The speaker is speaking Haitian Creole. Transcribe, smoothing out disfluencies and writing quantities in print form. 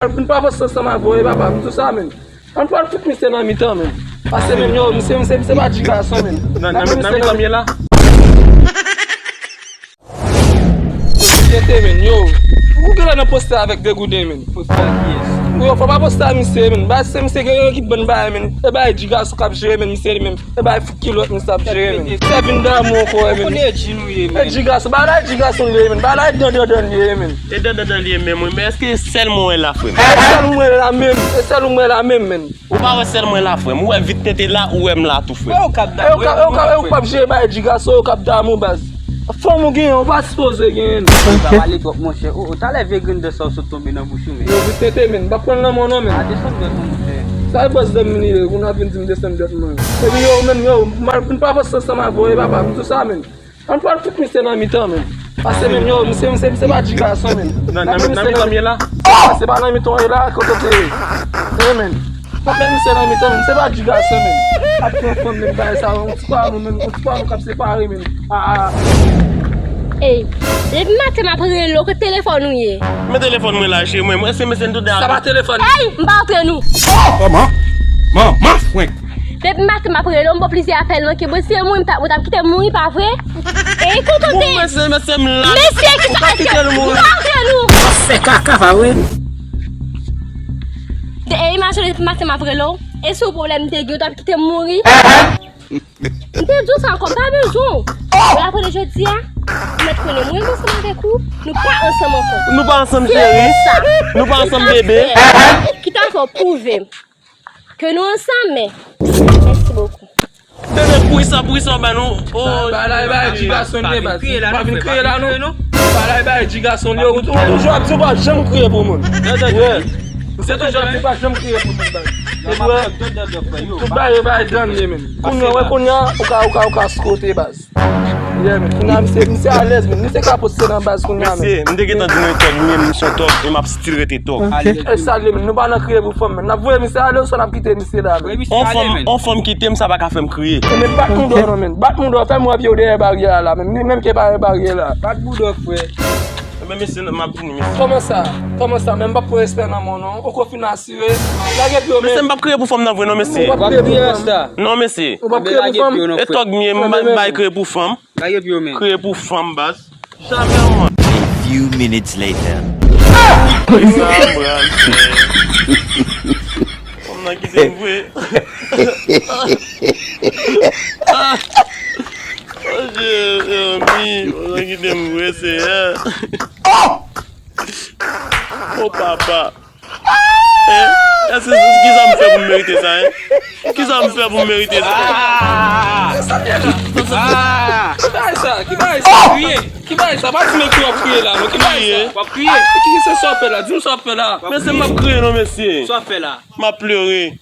Mwen pa vos sa ma voye papa, mwen tout sa men. An pa tout mi se nan mi tan men. Ase men yo, mwen se ba jiga sa men. Nan mi tan la? Jete men yo. Ou gela nan poste avek de goude men. Poste yes. Yo fa pa poste a mi se men. Ba se mi se gen yon ki bon baye men. E ba jiga sou kap jere men mi se men. E ba kilot mi sap jere men. Se vin da moun ko men. Kone jinou ye men. E jiga sou, ba la jiga sou le men. Ba la don ye men. E don ye men men eske sel mwen la fwe? Sel mwen la men. Sel mwen la men. Ou pa we sel mwen la fwe? Mwen vit nete la ou em la tou fwe? E ou kap jere ba jiga sou, ou kap da moun baz. Fon mou gen, ou pa suppose gen. Wale gok monshe, ou tale ve gen de sa ou tombe nan bouchou men. Yo vitete men, bakon nan moun men. A desan de monshe. Sa e bos dem meni le, ou nan vin tim desem det men. Ebi yo men yo, mwen pa vos sa ma voye papa, mwen tout sa men. An pa tout mi se nan mi tan men. Ase men yo, mwen se ba jiga sa men. Nan mi tan ye la? Se ba nan mi tan ye la, kote te. E men. Fak men mi se nan mi tan men, se ba jiga sa men. At kon fon men baye sa, on tpa nou kap separe men. Hey, depuis matin m'a pris le téléphone ou yé. Me téléphone mwen la chez mwen se mesen tout de Sa ba telefon. Hey, m'ba entre nous. Maman, fwenk. Depuis matin m'a pris le m'ba plusieurs appels non que bon c'est moi m'ta quitter mourir pas vrai. Et contente. Mwen se mla. Monsieur qui t'a entre nous. Se kaka va we. Et imagine depuis matin m'a pris le et ce problème de gueule t'as quitter mourir. T'es tout ça comme pas besoin. Après le jeudi mettre nous ensemble avec vous, nous pas ensemble encore. Nou pa ansam chéri? Nou pa ansam bébé? Qui t'a encore prouvé que nous ensemble mais merci beaucoup. Bébé pou sa ba nou. Ba la e ba jiga son li baz. Pa vin kriye la nou. Ba la e ba jiga son li. Ou toujou ap se ba jem kriye pou moun. Se toujou ap se ba jem kriye pou moun baz. Tout ba e ba dan li men. Konya ou ka skote baz. Yeah men, konya mi se alez men. Ni se ka poste nan baz konya men. Mese, mde getan di nou tok mwen mission tok e map stil rete tok. E sali men, nou ba nan kriye pou fom men. Na vwe mi se ale ou son ap kite mi se da men. On fom kite m sa pa ka fem kriye. Men bat moun do men. Bat moun do fè mou ap yo de barrière la men. Même ke ba barrière la. Bat bou do fwe. Mwen mese map di ni mese. Comment ça, même pas pour espérer dans mon nom, on peut financer. La gueule pour Mese m pa kriye pou fom nan vwe non mese. Wap kriye sa. Non mese. on va prier pour femme. E tok mwen m bay kriye pou fom. Lage pyo men. Kriye pou fom bas. Jamais mwen. Few minutes later. Fom nan kite m vwe. Mwen kite m vwe se ya. Oh papa. Ki sa m fè pou m merite sa? Ki sa m fè pou m merite sa? Qui va ça? Pas tu me crier là, qui va Wap kriye. Qui se sope là? Dis-moi sope là. Mese m ap kriye non mese. So fe la. M ap pleure.